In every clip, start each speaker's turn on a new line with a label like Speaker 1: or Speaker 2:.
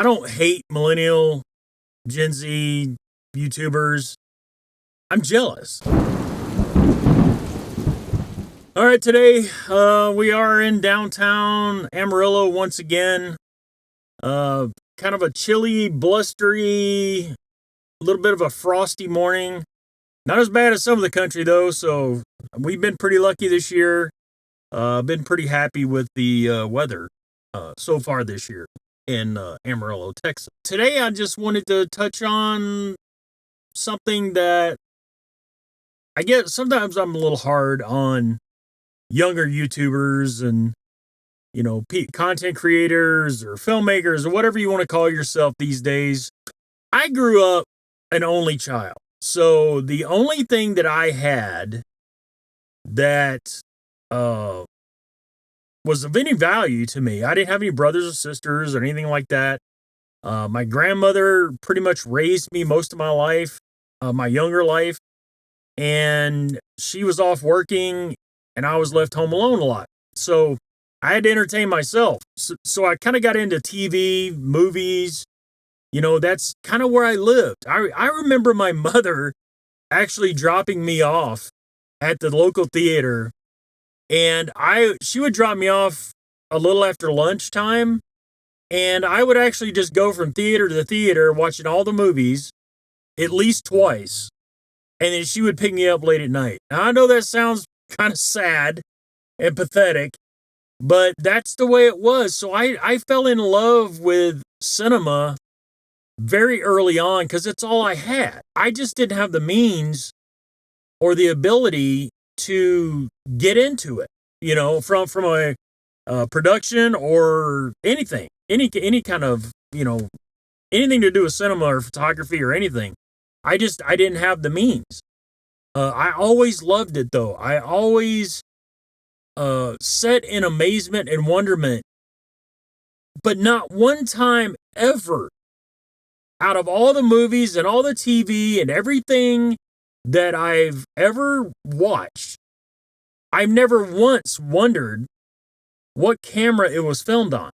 Speaker 1: I don't hate millennial, Gen Z YouTubers. I'm jealous. All right, today we are in downtown Amarillo once again. Kind of a chilly, blustery, a little bit of a frosty morning. Not as bad as some of the country though, so we've been pretty lucky this year. Been pretty happy with the weather so far this year in Amarillo, Texas. Today I just wanted to touch on something that I guess sometimes I'm a little hard on younger YouTubers and, you know, content creators or filmmakers or whatever you want to call yourself these days. I grew up an only child. So the only thing that I had that was of any value to me, I didn't have any brothers or sisters or anything like that. My grandmother pretty much raised me most of my life, my younger life, and she was off working and I was left home alone a lot. So I had to entertain myself. So I kind of got into TV, movies. You know, that's kind of where I lived. I remember my mother actually dropping me off at the local theater, and she would drop me off a little after lunchtime, and I would actually just go from theater to theater watching all the movies at least twice, and then she would pick me up late at night. Now, I know that sounds kind of sad and pathetic, but that's the way it was. So I fell in love with cinema very early on because it's all I had. I just didn't have the means or the ability to get into it, you know, from a production or anything, any kind of, you know, anything to do with cinema or photography or anything. I didn't have the means. I always loved it though. I always sat in amazement and wonderment, but not one time ever out of all the movies and all the TV and everything that I've ever watched, I've never once wondered what camera it was filmed on.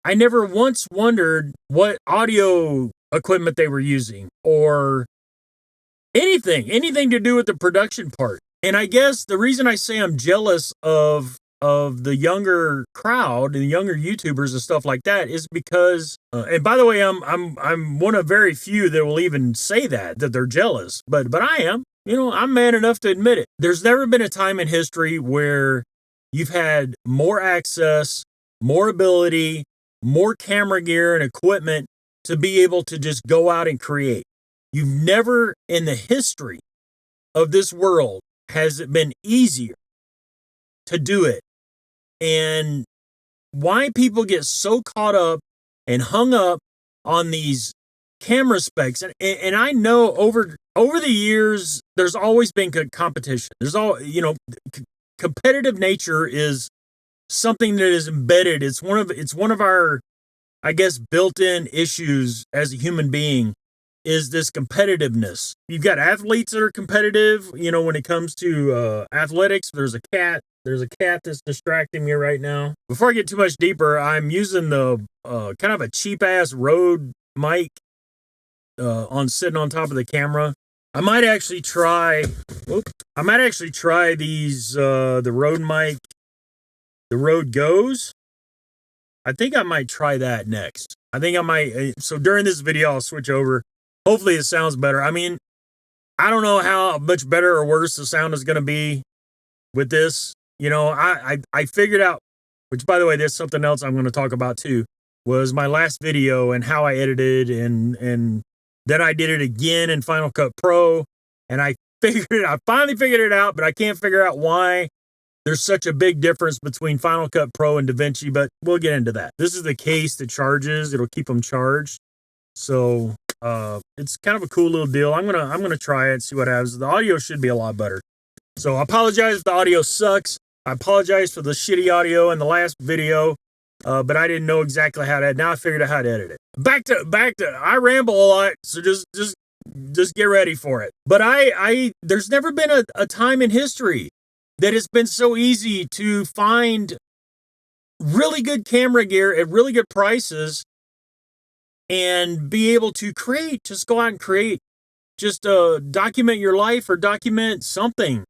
Speaker 1: I never once wondered what audio equipment they were using or anything to do with the production part. And I guess the reason I say I'm jealous of the younger crowd and the younger YouTubers and stuff like that is because, and by the way, I'm one of very few that will even say that they're jealous, but I am, you know, I'm man enough to admit it. There's never been a time in history where you've had more access, more ability, more camera gear and equipment to be able to just go out and create. You've never in the history of this world has it been easier to do it. And why people get so caught up and hung up on these camera specs. And I know over the years, there's always been competition. There's competitive nature is something that is embedded. It's one of our, I guess, built-in issues as a human being is this competitiveness. You've got athletes that are competitive, you know, when it comes to athletics. There's a cat that's distracting me right now. Before I get too much deeper, I'm using the kind of a cheap ass Rode mic sitting on top of the camera. I might actually try these the Rode mic, the Rode Goes. I think I might try that next. I think I might. So during this video, I'll switch over. Hopefully it sounds better. I mean, I don't know how much better or worse the sound is going to be with this. You know, I figured out, which by the way, there's something else I'm going to talk about too, was my last video and how I edited and then I did it again in Final Cut Pro and I finally figured it out, but I can't figure out why there's such a big difference between Final Cut Pro and DaVinci, but we'll get into that. This is the case that charges. It'll keep them charged. So, it's kind of a cool little deal. I'm going to try it, see what happens. The audio should be a lot better. So I apologize if the audio sucks. I apologize for the shitty audio in the last video, but I didn't know exactly how to. Now I figured out how to edit it. Back to. I ramble a lot, so just get ready for it. But there's never been a time in history that it's been so easy to find really good camera gear at really good prices and be able to create. Just go out and create. Just document your life or document something,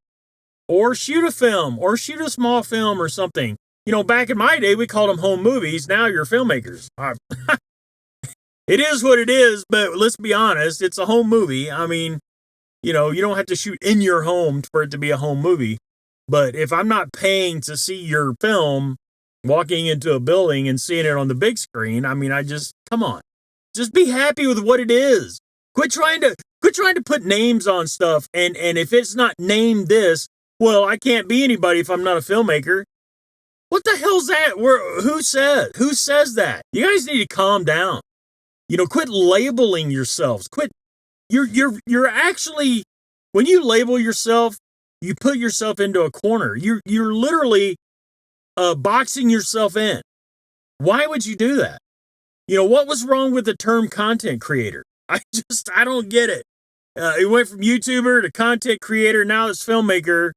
Speaker 1: or shoot a film or shoot a small film or something. You know, back in my day, we called them home movies. Now you're filmmakers. It is what it is, but let's be honest, it's a home movie. I mean, you know, you don't have to shoot in your home for it to be a home movie. But if I'm not paying to see your film, walking into a building and seeing it on the big screen, I mean, come on. Just be happy with what it is. Quit trying to put names on stuff. And if it's not named this, well, I can't be anybody if I'm not a filmmaker. What the hell's that? Who says that? You guys need to calm down. You know, quit labeling yourselves. You're actually, when you label yourself, you put yourself into a corner. You're literally boxing yourself in. Why would you do that? You know, what was wrong with the term content creator? I don't get it. It went from YouTuber to content creator. Now it's filmmaker.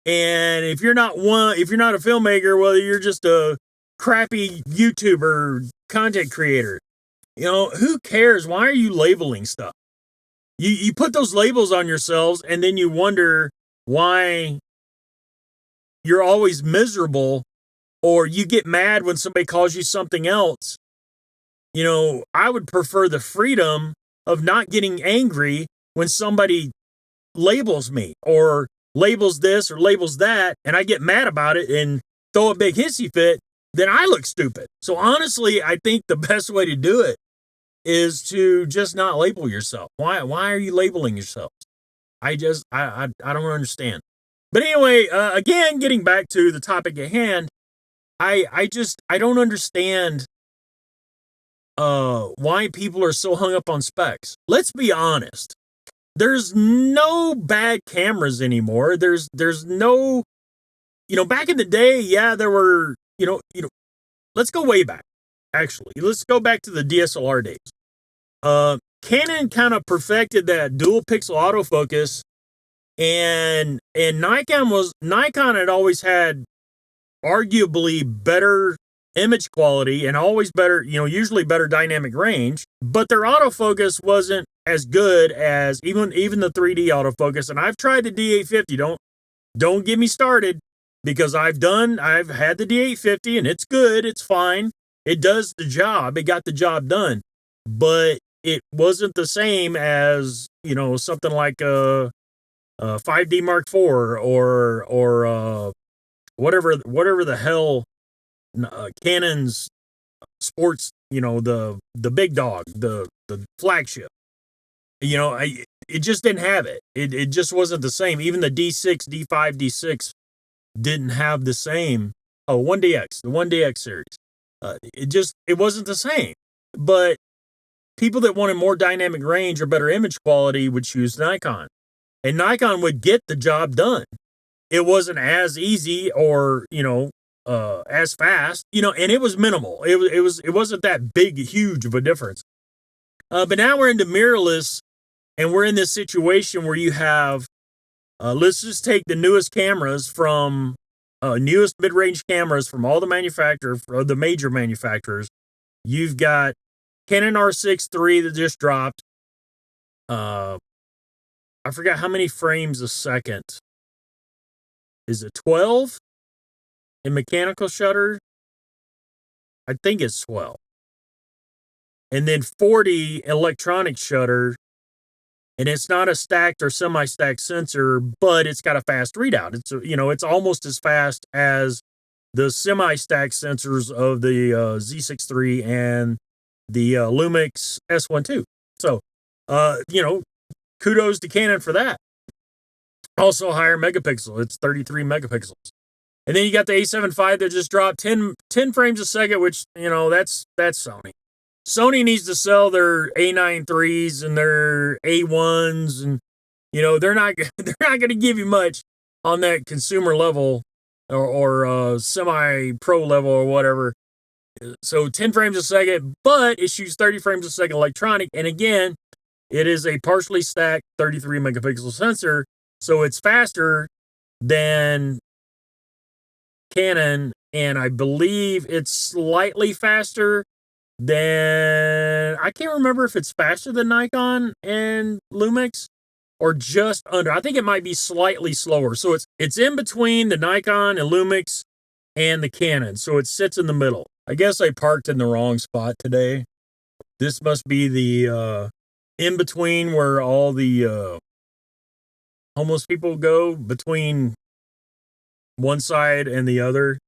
Speaker 1: And if you're not a filmmaker, well, you're just a crappy YouTuber content creator. You know, who cares? Why are you labeling stuff? You put those labels on yourselves, and then you wonder why you're always miserable, or you get mad when somebody calls you something else. You know, I would prefer the freedom of not getting angry when somebody labels me or labels this or labels that, and I get mad about it and throw a big hissy fit. Then I look stupid. So honestly, I think the best way to do it is to just not label yourself. Why are you labeling yourself? I don't understand. But anyway, again, getting back to the topic at hand, I don't understand why people are so hung up on specs. Let's be honest. There's no bad cameras anymore. There's no, you know, back in the day, yeah, there were, you know, let's go way back. Actually, let's go back to the DSLR days. Canon kind of perfected that dual pixel autofocus, and Nikon had always had arguably better image quality and always better, you know, usually better dynamic range, but their autofocus wasn't as good as even the 3D autofocus. And I've tried the D850. Don't get me started, because I've had the D850 and it's good. It's fine. It does the job. It got the job done, but it wasn't the same as, you know, something like a 5D Mark IV or whatever the hell, Canon's sports, you know, the big dog, the flagship. You know, it just didn't have it. It just wasn't the same. Even the D6, D5, D6 didn't have the same. Oh, 1DX, the 1DX series. It wasn't the same. But people that wanted more dynamic range or better image quality would choose Nikon. And Nikon would get the job done. It wasn't as easy or, you know, as fast, you know, and it was minimal. It wasn't that big, huge of a difference. But now we're into mirrorless, and we're in this situation where you have, let's just take the newest cameras from, newest mid-range cameras from all the manufacturers, or the major manufacturers. You've got Canon R6 III that just dropped. I forgot how many frames a second. Is it 12 in mechanical shutter? I think it's 12. And then 40 electronic shutter. And it's not a stacked or semi-stacked sensor, but it's got a fast readout. It's almost as fast as the semi-stacked sensors of the Z6III and the Lumix S12. So, kudos to Canon for that. Also higher megapixel. It's 33 megapixels. And then you got the A7 V that just dropped 10 frames a second, which, that's Sony. Sony needs to sell their A9 IIIs and their A1s, and they're not going to give you much on that consumer level or semi-pro level or whatever. So 10 frames a second, but it shoots 30 frames a second electronic. And again, it is a partially stacked 33 megapixel sensor, so it's faster than Canon, and I believe it's slightly faster than, I can't remember if it's faster than Nikon and Lumix or just under. I think it might be slightly slower. So it's in between the Nikon and Lumix and the Canon. So it sits in the middle. I guess I parked in the wrong spot today. This must be the in between where all the homeless people go between one side and the other.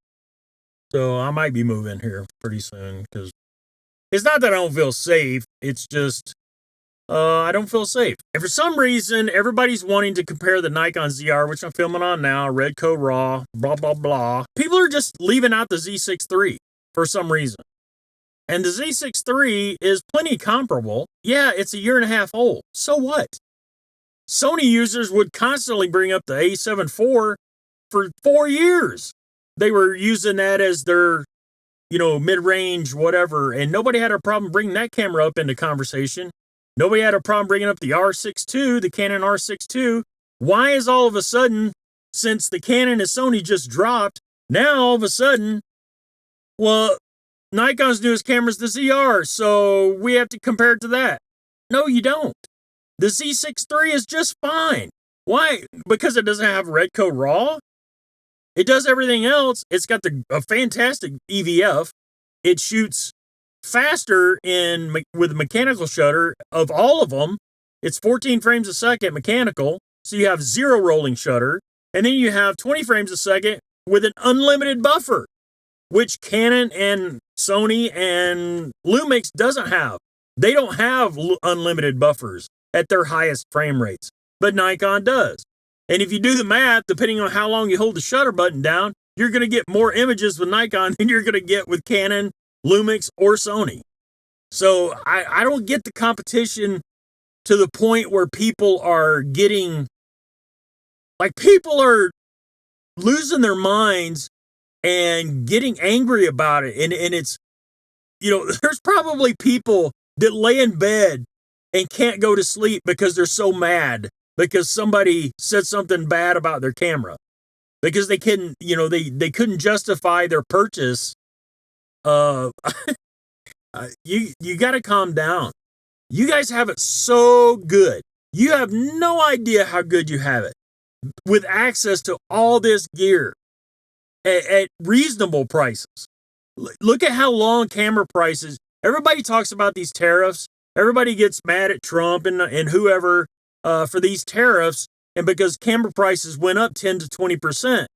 Speaker 1: So I might be moving here pretty soon because it's not that I don't feel safe. It's just I don't feel safe. And for some reason, everybody's wanting to compare the Nikon ZR, which I'm filming on now, Redco RAW, blah, blah, blah. People are just leaving out the Z6III for some reason. And the Z6III is plenty comparable. Yeah, it's a year and a half old. So what? Sony users would constantly bring up the A7 IV for 4 years. They were using that as their, mid-range, whatever. And nobody had a problem bringing that camera up into conversation. Nobody had a problem bringing up the R6 II, the Canon R6 II. Why is all of a sudden, since the Canon and Sony just dropped, now all of a sudden, well, Nikon's newest camera is the ZR, so we have to compare it to that. No, you don't. The Z6III is just fine. Why? Because it doesn't have Redco RAW? It does everything else. It's got a fantastic EVF. It shoots faster with a mechanical shutter of all of them. It's 14 frames a second mechanical, so you have 0 rolling shutter, and then you have 20 frames a second with an unlimited buffer, which Canon and Sony and Lumix doesn't have. They don't have unlimited buffers at their highest frame rates, but Nikon does. And if you do the math, depending on how long you hold the shutter button down, you're going to get more images with Nikon than you're going to get with Canon, Lumix, or Sony. So I don't get the competition to the point where people are people are losing their minds and getting angry about it. And it's, there's probably people that lay in bed and can't go to sleep because they're so mad because somebody said something bad about their camera. Because they couldn't, they couldn't justify their purchase. You got to calm down. You guys have it so good. You have no idea how good you have it with access to all this gear at reasonable prices. Look at how long camera prices. Everybody talks about these tariffs. Everybody gets mad at Trump and whoever for these tariffs. And because camera prices went up 10 to 20%,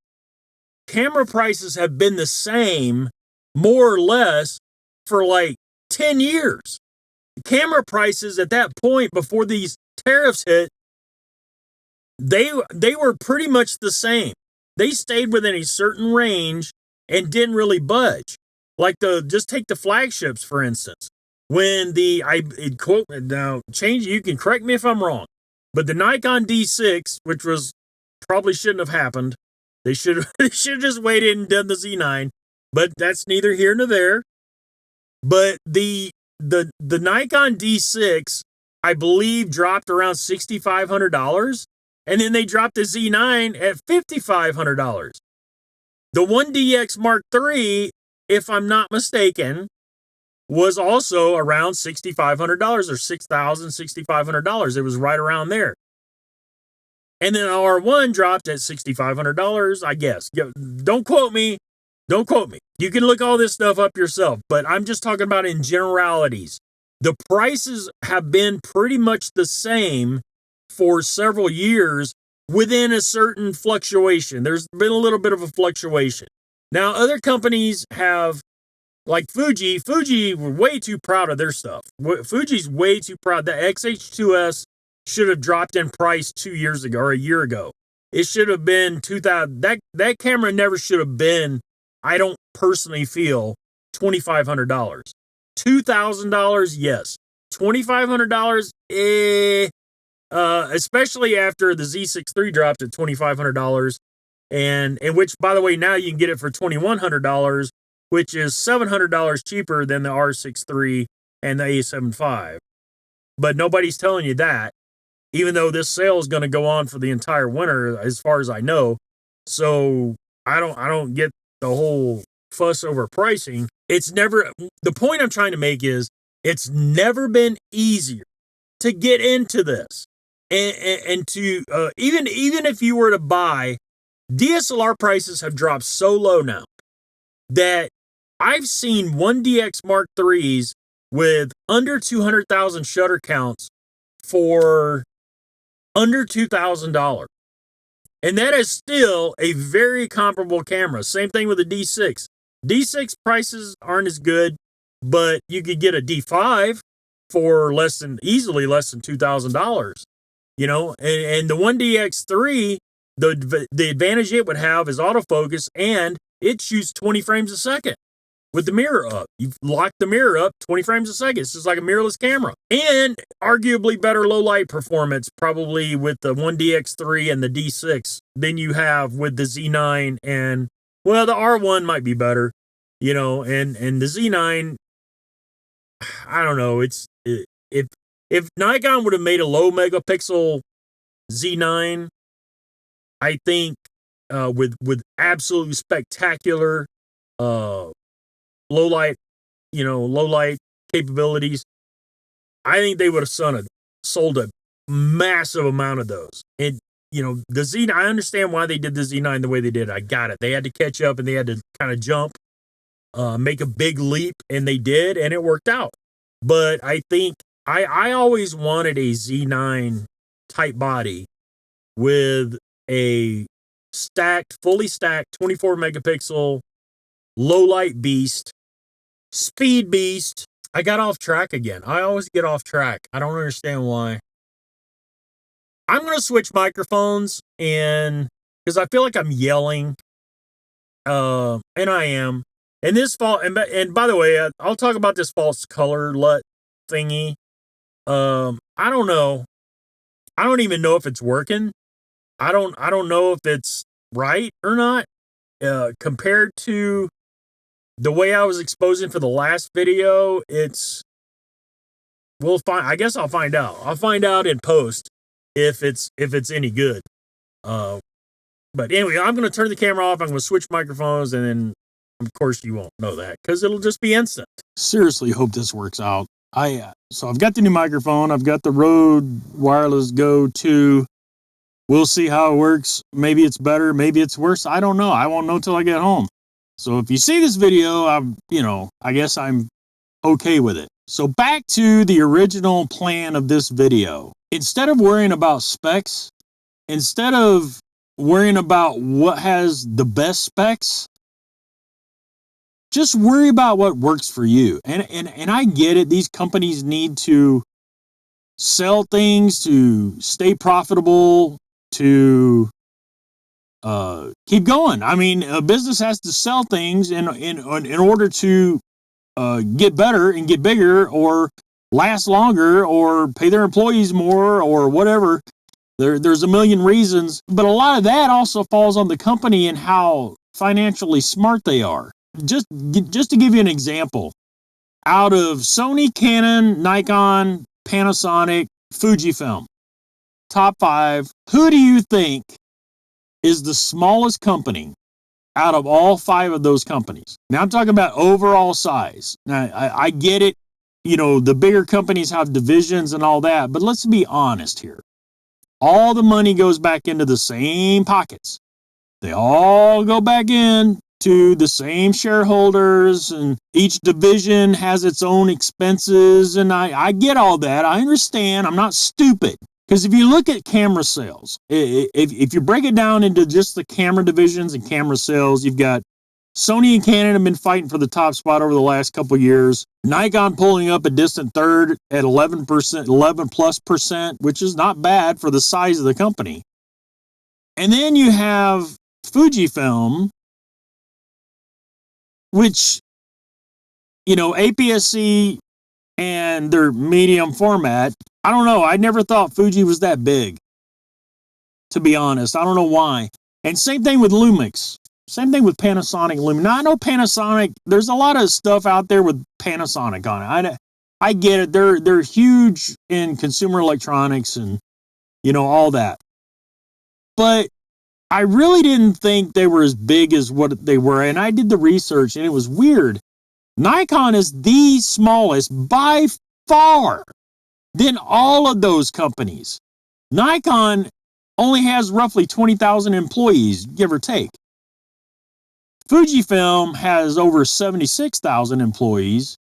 Speaker 1: camera prices have been the same, more or less, for like 10 years. Camera prices at that point, before these tariffs hit, they were pretty much the same. They stayed within a certain range and didn't really budge. Just take the flagships, for instance. When you can correct me if I'm wrong, but the Nikon D6, which probably shouldn't have happened. They should have just waited and done the Z9, but that's neither here nor there. But the Nikon D6, I believe, dropped around $6,500, and then they dropped the Z9 at $5,500. The 1DX Mark III, if I'm not mistaken, was also around $6,500 or $6,500. It was right around there. And then R1 dropped at $6,500, I guess. Don't quote me. Don't quote me. You can look all this stuff up yourself, but I'm just talking about in generalities. The prices have been pretty much the same for several years within a certain fluctuation. There's been a little bit of a fluctuation. Now, other companies have, like Fuji, were way too proud of their stuff. Fuji's way too proud. The XH2S should have dropped in price 2 years ago or a year ago. It should have been 2000. That camera never should have been, I don't personally feel, $2,500. $2,000, yes. $2,500, especially after the Z6III dropped at $2,500, and which, by the way, now you can get it for $2,100, which is $700 cheaper than the R6 III and the A7 V. But nobody's telling you that, even though this sale is going to go on for the entire winter, as far as I know. So I don't get the whole fuss over pricing. It's never, the point I'm trying to make is It's never been easier to get into this. And to even if you were to buy, DSLR prices have dropped so low now that I've seen 1DX Mark IIIs with under 200,000 shutter counts for under $2,000. And that is still a very comparable camera. Same thing with the D6. D6 prices aren't as good, but you could get a D5 for easily less than $2,000. You know, and the 1DX3, the advantage it would have is autofocus, and it shoots 20 frames a second with the mirror up. You lock the mirror up 20 frames a second. It's just like a mirrorless camera. And arguably better low light performance probably with the 1DX3 and the D6 than you have with the Z9, and well, the R1 might be better, you know, and the Z9, I don't know. If Nikon would have made a low megapixel Z9, I think with absolutely spectacular low light capabilities, I think they would have sold a massive amount of those. And you know, the Z9, I understand why they did the Z9 the way they did. I got it. They had to catch up and they had to kind of jump, make a big leap, and they did, and it worked out. But I think I always wanted a Z9 type body with a fully stacked 24 megapixel low light beast, speed beast. I got off track again. I always get off track. I don't understand why. I'm going to switch microphones, and because I feel like I'm yelling, and I am. And this and by the way, I'll talk about this false color LUT thingy. I don't know. I don't even know if it's working. I don't know if it's right or not. Compared to the way I was exposing for the last video, we'll find. I guess I'll find out. I'll find out in post if it's any good. But anyway, I'm going to turn the camera off. I'm going to switch microphones, and then of course you won't know that because it'll just be instant. Seriously, hope this works out. So I've got the new microphone. I've got the Rode Wireless Go 2. We'll see how it works. Maybe it's better. Maybe it's worse. I don't know. I won't know till I get home. So if you see this video, I guess I'm okay with it. So back to the original plan of this video. Instead of worrying about specs, instead of worrying about what has the best specs, just worry about what works for you. And I get it. These companies need to sell things to stay profitable, to keep going. I mean, a business has to sell things in order to get better and get bigger, or last longer, or pay their employees more, or whatever. There's a million reasons, but a lot of that also falls on the company and how financially smart they are. Just to give you an example, out of Sony, Canon, Nikon, Panasonic, Fujifilm, top 5, who do you think is the smallest company out of all 5 of those companies? Now I'm talking about overall size. Now I get it, you know, the bigger companies have divisions and all that, but let's be honest here. All the money goes back into the same pockets. They all go back in to the same shareholders, and each division has its own expenses, and I get all that. I understand. I'm not stupid. Because if you look at camera sales, if you break it down into just the camera divisions and camera sales, you've got Sony and Canon have been fighting for the top spot over the last couple of years. Nikon pulling up a distant third at 11%, which is not bad for the size of the company. And then you have Fujifilm, which, you know, APS-C and their medium format. I don't know. I never thought Fuji was that big, to be honest. I don't know why. And same thing with Lumix. Same thing with Panasonic Lumix. Now, I know Panasonic, there's a lot of stuff out there with Panasonic on it. I get it. They're huge in consumer electronics and, you know, all that. But I really didn't think they were as big as what they were. And I did the research, and it was weird. Nikon is the smallest by far than all of those companies. Nikon only has roughly 20,000 employees, give or take. Fujifilm has over 76,000 employees.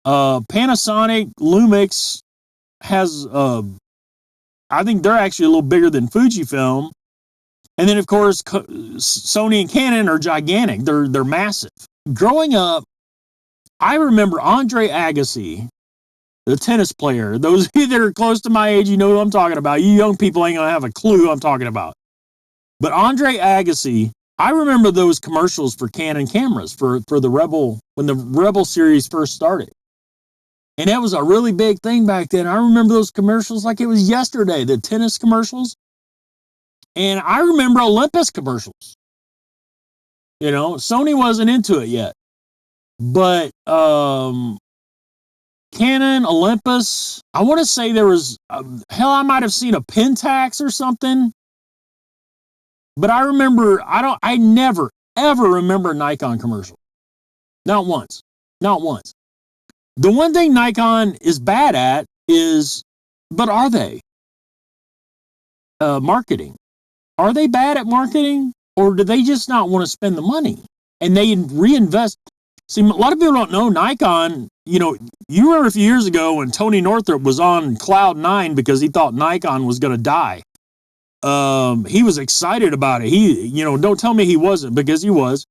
Speaker 1: Panasonic, Lumix has, I think they're actually a little bigger than Fujifilm. And then, of course, Sony and Canon are gigantic. They're massive. Growing up, I remember Andre Agassi, the tennis player. Those of you that are close to my age, you know who I'm talking about. You young people ain't going to have a clue who I'm talking about. But Andre Agassi, I remember those commercials for Canon cameras for the Rebel, when the Rebel series first started. And that was a really big thing back then. I remember those commercials like it was yesterday, the tennis commercials. And I remember Olympus commercials. You know, Sony wasn't into it yet. But Canon, Olympus, I want to say there was, hell, I might have seen a Pentax or something. But I remember, I never, ever remember a Nikon commercial. Not once. Not once. The one thing Nikon is bad at is, but are they? Marketing. Are they bad at marketing? Or do they just not want to spend the money? And they reinvest. See, a lot of people don't know Nikon. You know, you remember a few years ago when Tony Northrup was on cloud nine because he thought Nikon was going to die. He was excited about it. Don't tell me he wasn't, because he was.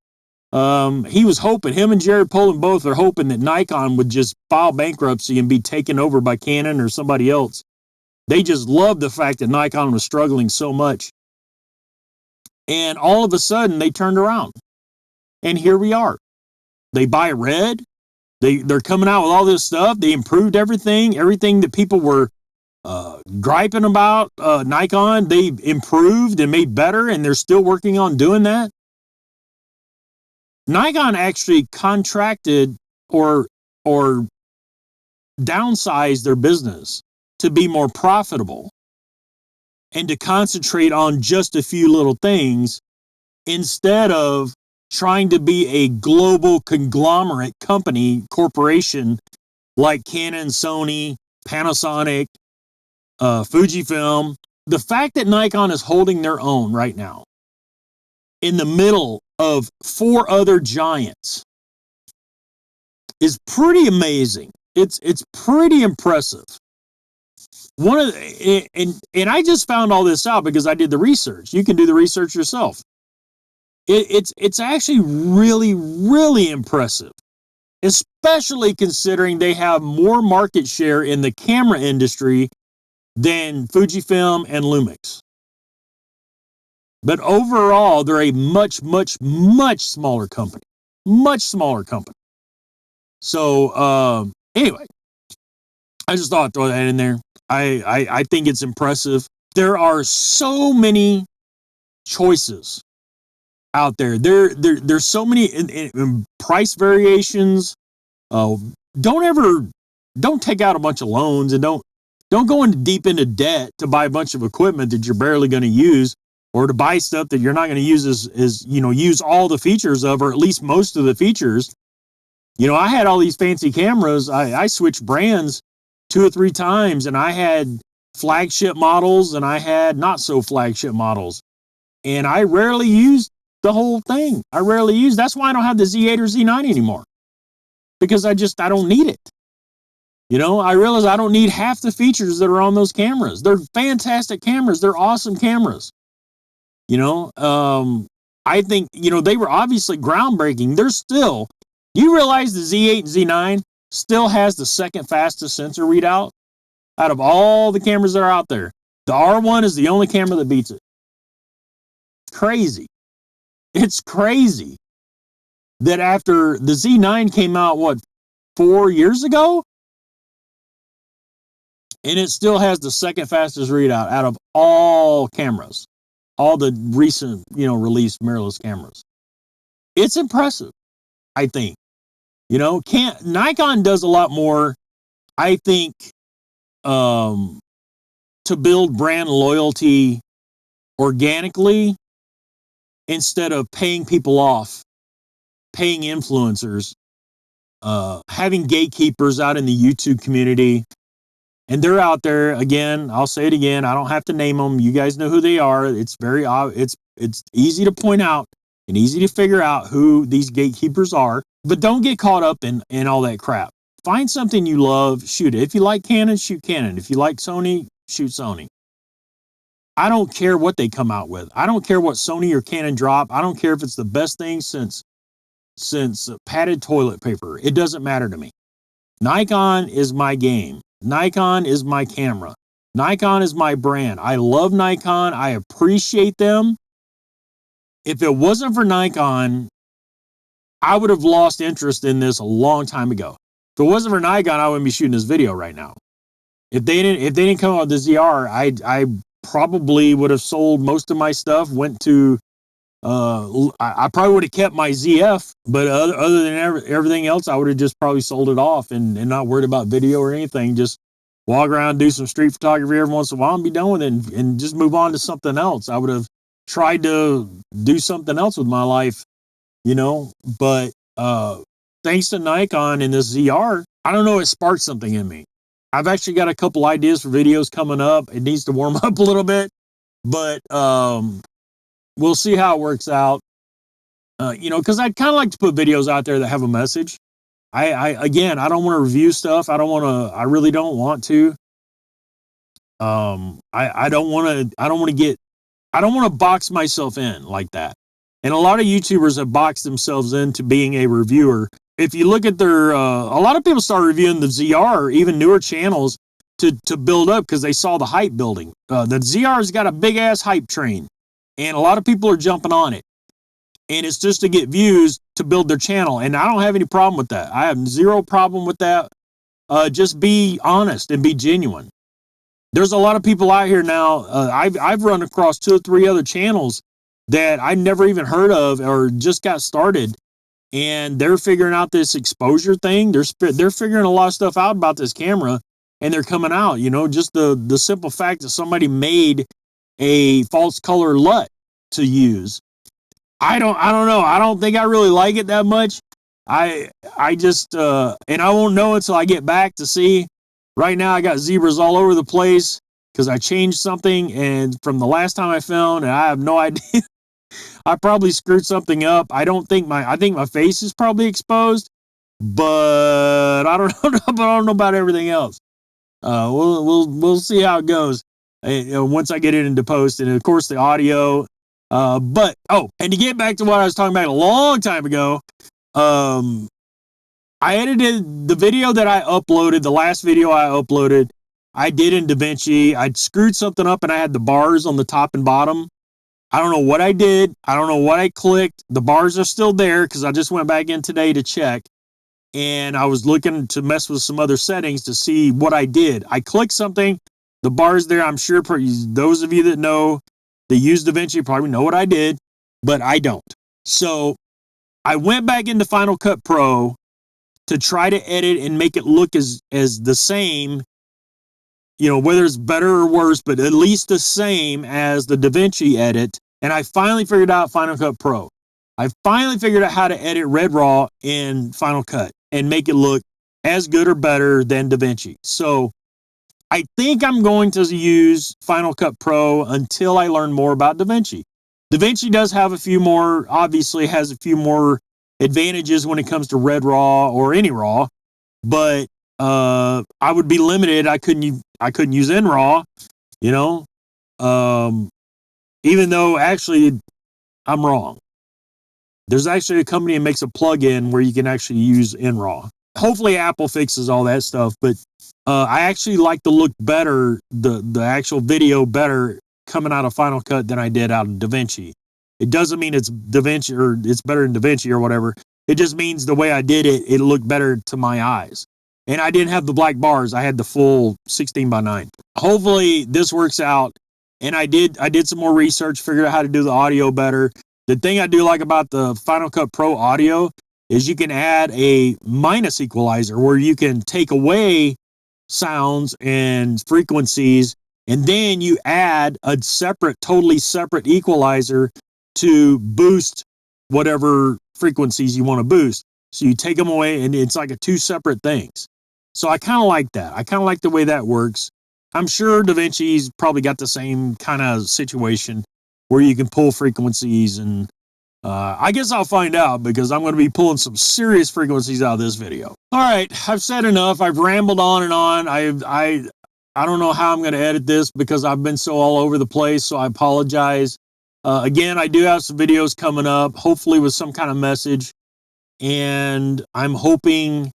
Speaker 1: He was hoping, him and Jared Polin both are hoping that Nikon would just file bankruptcy and be taken over by Canon or somebody else. They just loved the fact that Nikon was struggling so much. And all of a sudden, they turned around. And here we are. They buy Red. They're coming out with all this stuff. They improved everything that people were griping about Nikon. They improved and made better, and they're still working on doing that. Nikon actually contracted or downsized their business to be more profitable and to concentrate on just a few little things instead of trying to be a global conglomerate corporation like Canon, Sony, Panasonic, Fujifilm. The fact that Nikon is holding their own right now in the middle of 4 other giants is pretty amazing. It's pretty impressive. And I just found all this out because I did the research. You can do the research yourself. It's actually really, really impressive, especially considering they have more market share in the camera industry than Fujifilm and Lumix. But overall, they're a much, much, much smaller company. Much smaller company. So, anyway, I just thought I'd throw that in there. I think it's impressive. There are so many choices out there. There's so many in price variations. Don't take out a bunch of loans, and don't go deep into debt to buy a bunch of equipment that you're barely going to use, or to buy stuff that you're not going to use use all the features of, or at least most of the features. I had all these fancy cameras. I switched brands 2 or 3 times, and I had flagship models and I had not so flagship models, and I rarely used the whole thing. That's why I don't have the Z8 or Z9 anymore, because I don't need it. I realize I don't need half the features that are on those cameras. They're fantastic cameras. They're awesome cameras. I think, they were obviously groundbreaking. They're still, you realize the Z8 and Z9 still has the second fastest sensor readout out of all the cameras that are out there. The R1 is the only camera that beats it. Crazy. It's crazy that after the Z9 came out, 4 years ago? And it still has the second fastest readout out of all cameras. All the recent, released mirrorless cameras. It's impressive, I think. Nikon does a lot more, I think, to build brand loyalty organically instead of paying people off, paying influencers having gatekeepers out in the YouTube community, and they're out there. Again, I'll say it again. I don't have to name them. You guys know who they are. It's very it's easy to point out and easy to figure out who these gatekeepers are. But don't get caught up in all that crap. Find something you love, shoot it. If you like Canon, shoot Canon. If you like Sony, shoot Sony. I don't care what they come out with. I don't care what Sony or Canon drop. I don't care if it's the best thing since padded toilet paper. It doesn't matter to me. Nikon is my game. Nikon is my camera. Nikon is my brand. I love Nikon. I appreciate them. If it wasn't for Nikon, I would have lost interest in this a long time ago. If it wasn't for Nikon, I wouldn't be shooting this video right now. If they didn't come out with the ZR, I probably would have sold most of my stuff. Went to I probably would have kept my ZF, but other than everything else, I would have just probably sold it off and not worried about video or anything. Just walk around, do some street photography every once in a while and be done with it and just move on to something else. I would have tried to do something else with my life, you know, but thanks to Nikon and this ZR, I don't know, it sparked something in me. I've actually got a couple ideas for videos coming up. It needs to warm up a little bit, but we'll see how it works out. You know, because I'd kind of like to put videos out there that have a message. Again, I don't want to review stuff. I really don't want to. I don't want to box myself in like that. And a lot of YouTubers have boxed themselves into being a reviewer. If you look at their, a lot of people start reviewing the ZR, even newer channels, to build up because they saw the hype building. The ZR's got a big ass hype train, and a lot of people are jumping on it. And it's just to get views to build their channel. And I don't have any problem with that. I have zero problem with that. Just be honest and be genuine. There's a lot of people out here now. I've run across 2 or 3 other channels that I never even heard of or just got started. And they're figuring out this exposure thing. They're figuring a lot of stuff out about this camera, and they're coming out, you know, just the simple fact that somebody made a false color LUT to use. I don't know. I don't think I really like it that much. I just, and I won't know until I get back to see. Right now I got zebras all over the place because I changed something and from the last time I filmed, and I have no idea. I probably screwed something up. I think my face is probably exposed, but I don't know. But I don't know about everything else. We'll see how it goes once I get it into post, and of course the audio. And to get back to what I was talking about a long time ago, I edited the video that I uploaded. The last video I uploaded, I did in DaVinci. I'd screwed something up, and I had the bars on the top and bottom. I don't know what I did. I don't know what I clicked. The bars are still there because I just went back in today to check. And I was looking to mess with some other settings to see what I did. I clicked something. The bars there, I'm sure those of you that know, that use DaVinci probably know what I did, but I don't. So I went back into Final Cut Pro to try to edit and make it look as the same, you know, whether it's better or worse, but at least the same as the DaVinci edit. And I finally figured out Final Cut Pro. I finally figured out how to edit Red Raw in Final Cut and make it look as good or better than DaVinci. So I think I'm going to use Final Cut Pro until I learn more about DaVinci. DaVinci does have obviously has a few more advantages when it comes to Red Raw or any RAW, but I would be limited. I couldn't use NRAW, you know, even though actually I'm wrong. There's actually a company that makes a plugin where you can actually use NRAW. Hopefully Apple fixes all that stuff, but I actually like to look better, the actual video better coming out of Final Cut than I did out of DaVinci. It doesn't mean it's DaVinci or it's better than DaVinci or whatever. It just means the way I did it, it looked better to my eyes. And I didn't have the black bars. I had the full 16:9. Hopefully this works out. And I did some more research, figured out how to do the audio better. The thing I do like about the Final Cut Pro audio is you can add a minus equalizer where you can take away sounds and frequencies, and then you add a totally separate equalizer to boost whatever frequencies you want to boost. So you take them away and it's like two separate things. So I kind of like that. I kind of like the way that works. I'm sure DaVinci's probably got the same kind of situation where you can pull frequencies, and I guess I'll find out, because I'm going to be pulling some serious frequencies out of this video. All right, I've said enough. I've rambled on and on. I don't know how I'm going to edit this because I've been so all over the place, so I apologize. Again, I do have some videos coming up, hopefully with some kind of message, and I'm hoping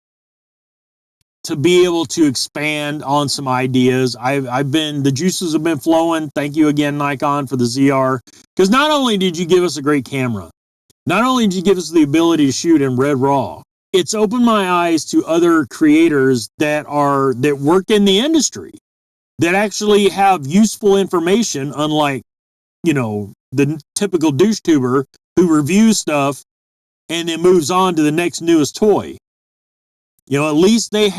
Speaker 1: to be able to expand on some ideas. The juices have been flowing. Thank you again, Nikon, for the ZR. Because not only did you give us a great camera, not only did you give us the ability to shoot in Red RAW, it's opened my eyes to other creators that work in the industry, that actually have useful information, unlike, the typical douche tuber who reviews stuff and then moves on to the next newest toy. At least they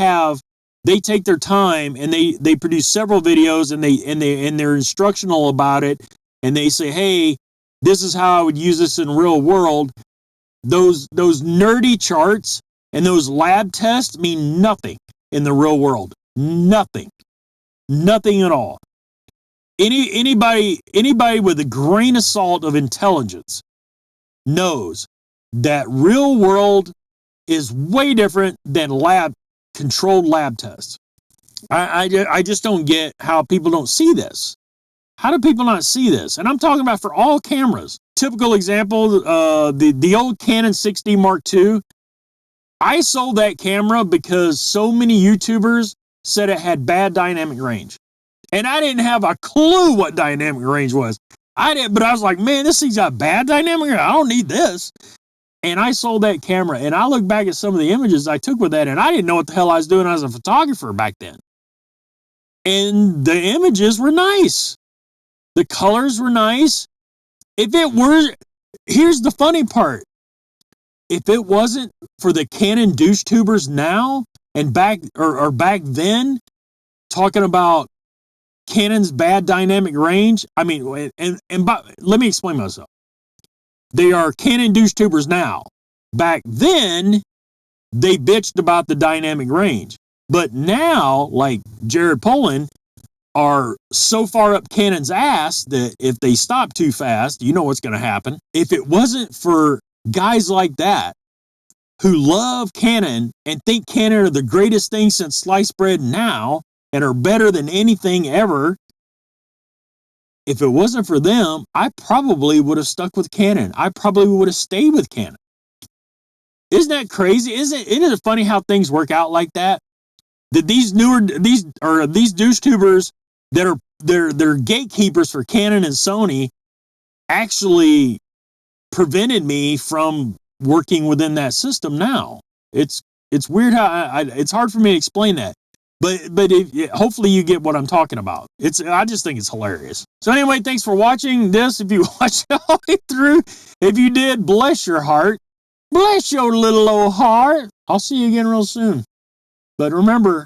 Speaker 1: take their time and they produce several videos, and they're instructional about it, and they say, hey, this is how I would use this in real world. Those nerdy charts and those lab tests mean nothing in the real world. Nothing at all. Anybody with a grain of salt of intelligence knows that real world is way different than controlled lab tests. I just don't get how people don't see this. How do people not see this? And I'm talking about for all cameras. Typical example, the old Canon 6D Mark II. I sold that camera because so many YouTubers said it had bad dynamic range. And I didn't have a clue what dynamic range was. But I was like, man, this thing's got bad dynamic range. I don't need this. And I sold that camera, and I look back at some of the images I took with that, and I didn't know what the hell I was doing as a photographer back then. And the images were nice. The colors were nice. Here's the funny part. If it wasn't for the Canon douche tubers now and back then talking about Canon's bad dynamic range, let me explain myself. They are Canon douche tubers now. Back then, they bitched about the dynamic range. But now, like Jared Polin, are so far up Canon's ass that if they stop too fast, you know what's going to happen. If it wasn't for guys like that who love Canon and think Canon are the greatest thing since sliced bread now and are better than anything ever, if it wasn't for them, I probably would have stuck with Canon. I probably would have stayed with Canon. Isn't that crazy? Isn't it funny how things work out like that? That these douche tubers that are they're gatekeepers for Canon and Sony actually prevented me from working within that system now. It's weird how it's hard for me to explain that. But hopefully you get what I'm talking about. I just think it's hilarious. So anyway, thanks for watching this. If you watched it all the way through, if you did, bless your heart. Bless your little old heart. I'll see you again real soon. But remember,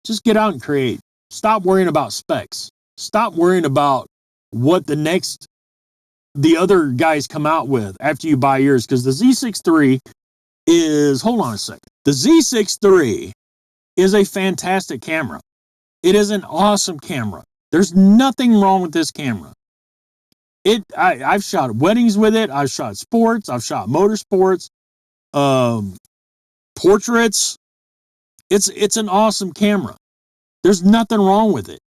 Speaker 1: just get out and create. Stop worrying about specs. Stop worrying about what the other guys come out with after you buy yours. Because the Z6III hold on a second. The Z6III is a fantastic camera. It is an awesome camera. There's nothing wrong with this camera. I've shot weddings with it. I've shot sports. I've shot motorsports, portraits. It's an awesome camera. There's nothing wrong with it.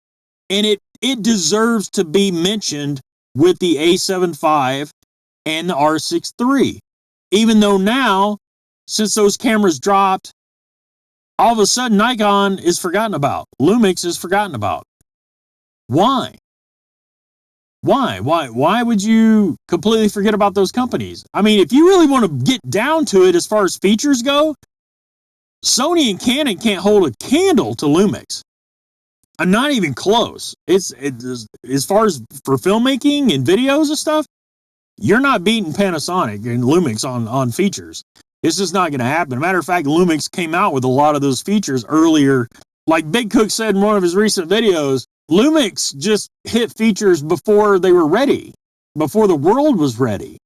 Speaker 1: And it deserves to be mentioned with the A7 V and the R6 III. Even though now, since those cameras dropped, all of a sudden Nikon is forgotten about. Lumix is forgotten about. Why? Why would you completely forget about those companies? I mean, if you really want to get down to it as far as features go, Sony and Canon can't hold a candle to Lumix. I'm not even close. It's as far as for filmmaking and videos and stuff, you're not beating Panasonic and Lumix on features. It's just not going to happen. Matter of fact, Lumix came out with a lot of those features earlier. Like Big Cook said in one of his recent videos, Lumix just hit features before they were ready, before the world was ready.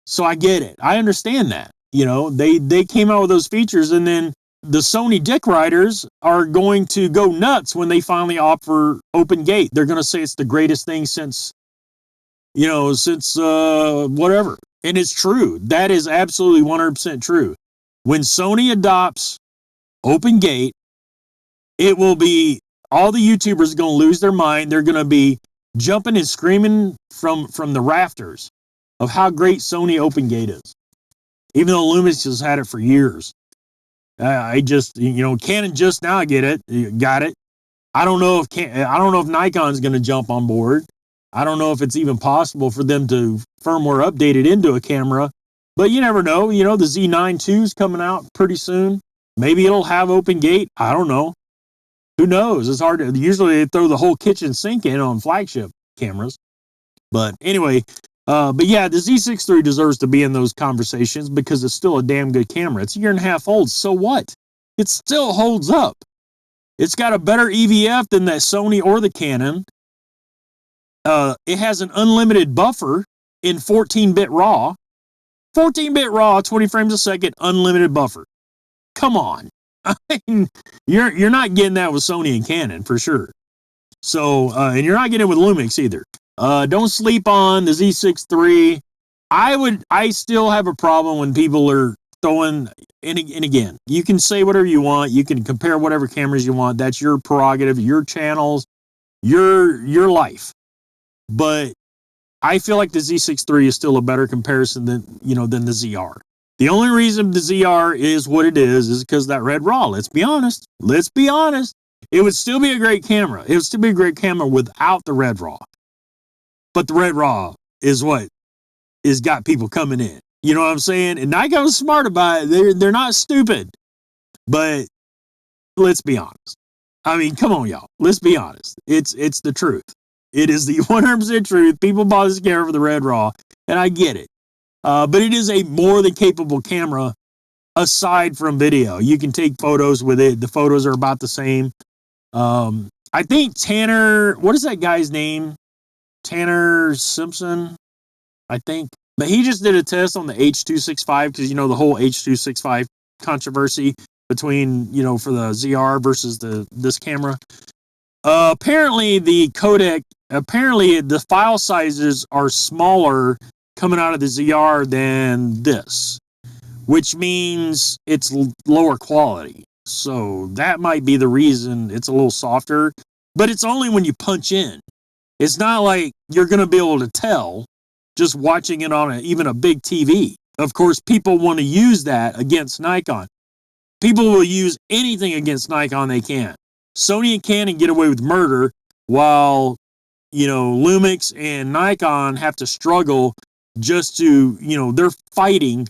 Speaker 1: So I get it. I understand that. You know, they came out with those features, and then the Sony dick riders are going to go nuts when they finally offer open gate. They're going to say it's the greatest thing since, you know, since whatever. And it's true. That is absolutely 100% true. When Sony adopts open gate, it will be, all the YouTubers are going to lose their mind. They're going to be jumping and screaming from the rafters of how great Sony open gate is. Even though Lumix has had it for years. I just, you know, Canon just now got it. I don't know if Nikon's going to jump on board. I don't know if it's even possible for them to firmware update it into a camera, but you never know. You know, the Z9 II is coming out pretty soon. Maybe it'll have open gate. I don't know. Who knows? It's hard to, usually they throw the whole kitchen sink in on flagship cameras. But anyway, but yeah, the Z6III deserves to be in those conversations because it's still a damn good camera. It's a year and a half old. So what? It still holds up. It's got a better EVF than the Sony or the Canon. It has an unlimited buffer in 14-bit RAW. 14-bit RAW, 20 frames a second, unlimited buffer. Come on. I mean, you're not getting that with Sony and Canon for sure. So, and you're not getting it with Lumix either. Don't sleep on the Z6III. I still have a problem when people are throwing, and again, you can say whatever you want. You can compare whatever cameras you want. That's your prerogative, your channels, your life. But I feel like the Z6III is still a better comparison than the ZR. The only reason the ZR is what it is because that red RAW. Let's be honest. It would still be a great camera. It would still be a great camera without the red RAW. But the red RAW is what has got people coming in. You know what I'm saying? And Nikon's smart about it. They're not stupid. But let's be honest. I mean, come on, y'all. Let's be honest. It's the truth. It is the 100% truth. People bought this camera for the red RAW, and I get it. But it is a more than capable camera aside from video. You can take photos with it. The photos are about the same. I think Tanner, what is that guy's name? Tanner Simpson, I think. But he just did a test on the H.265 because, the whole H.265 controversy between, for the ZR versus this camera. Apparently the file sizes are smaller coming out of the ZR than this, which means it's lower quality. So that might be the reason it's a little softer, but it's only when you punch in. It's not like you're going to be able to tell just watching it on even a big TV. Of course, people want to use that against Nikon. People will use anything against Nikon they can. Sony and Canon get away with murder while, Lumix and Nikon have to struggle just to, they're fighting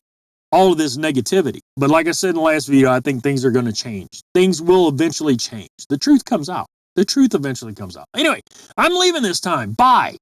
Speaker 1: all of this negativity. But like I said in the last video, I think things are going to change. Things will eventually change. The truth comes out. The truth eventually comes out. Anyway, I'm leaving this time. Bye.